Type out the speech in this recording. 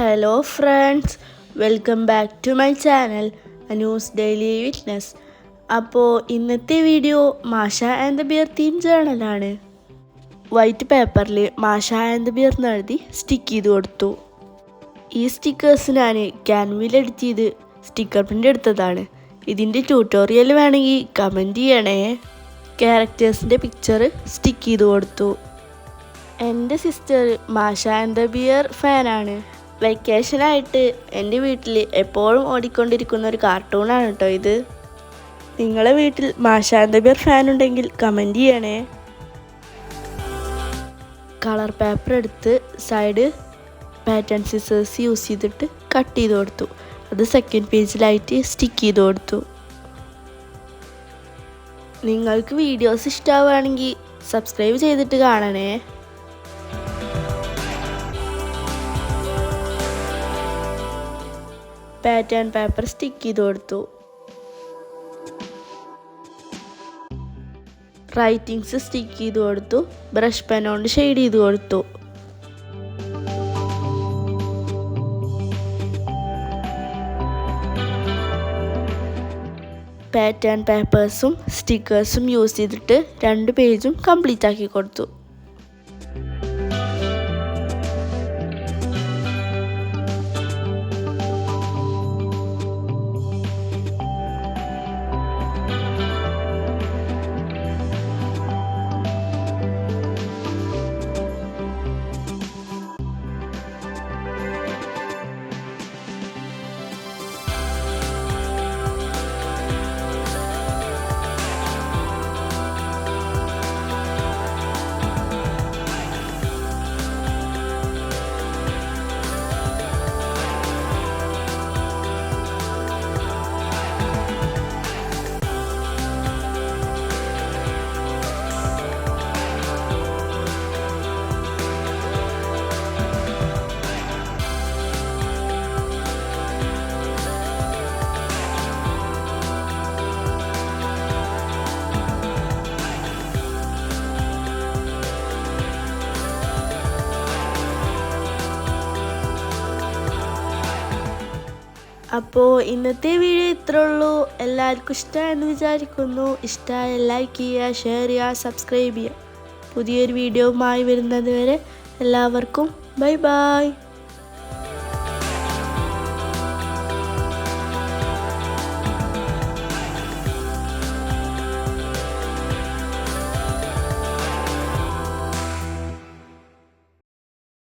Hello friends, welcome back to my channel Anu's daily witness. അപ്പോൾ ഇന്നത്തെ video Masha and the bear theme ജേണലാണ്. White പേപ്പറിൽ Masha and the beer എന്ന് എഴുതി stick ചെയ്ത് കൊടുത്തു. ഈ സ്റ്റിക്കേഴ്സ് ഞാൻ ക്യാൻവയിൽ എഡിറ്റ് ചെയ്ത് സ്റ്റിക്കർ പ്രിൻ്റ് എടുത്തതാണ്. ഇതിൻ്റെ ട്യൂട്ടോറിയൽ വേണമെങ്കിൽ കമൻറ്റ് ചെയ്യണേ. ക്യാരക്ടേഴ്സിൻ്റെ പിക്ചർ സ്റ്റിക്ക് ചെയ്ത് കൊടുത്തു. എൻ്റെ സിസ്റ്റർ മാഷ ആൻഡ് ദ ബിയർ ഫാനാണ്. വെക്കേഷനായിട്ട് എൻ്റെ വീട്ടിൽ എപ്പോഴും ഓടിക്കൊണ്ടിരിക്കുന്ന ഒരു കാർട്ടൂണാണ് കേട്ടോ ഇത്. നിങ്ങളെ വീട്ടിൽ മാഷ ആൻഡ് ദ ബിയർ ഫാൻ ഉണ്ടെങ്കിൽ കമൻറ്റ് ചെയ്യണേ. കളർ പേപ്പർ എടുത്ത് സൈഡ് പാറ്റേൺ സിസേഴ്സ് യൂസ് ചെയ്തിട്ട് കട്ട് ചെയ്ത് കൊടുത്തു. അത് സെക്കൻഡ് പേജിലായിട്ട് സ്റ്റിക്ക് ചെയ്ത് കൊടുത്തു. നിങ്ങൾക്ക് വീഡിയോസ് ഇഷ്ടമാവുകയാണെങ്കിൽ സബ്സ്ക്രൈബ് ചെയ്തിട്ട് കാണണേ. പാറ്റേൺ പേപ്പർ സ്റ്റിക്ക് ചെയ്ത് കൊടുത്തു. റൈറ്റിങ്സ് സ്റ്റിക്ക് ചെയ്ത് കൊടുത്തു. ബ്രഷ് പെൻ കൊണ്ട് ഷെയ്ഡ് ചെയ്ത് കൊടുത്തു. പാറ്റേൺ പേപ്പേഴ്സും സ്റ്റിക്കേഴ്സും യൂസ് ചെയ്തിട്ട് 2 പേജും കംപ്ലീറ്റ് ആക്കി കൊടുത്തു. അപ്പോൾ ഇന്നത്തെ വീഡിയോ ഇത്രേ ഉള്ളൂ. എല്ലാവർക്കും ഇഷ്ടമായെന്ന് വിചാരിക്കുന്നു. ഇഷ്ടമായ ലൈക്ക് ചെയ്യുക, ഷെയർ ചെയ്യുക, സബ്സ്ക്രൈബ് ചെയ്യുക. പുതിയൊരു വീഡിയോയുമായി വരുന്നത് വരെ എല്ലാവർക്കും ബൈ ബൈ.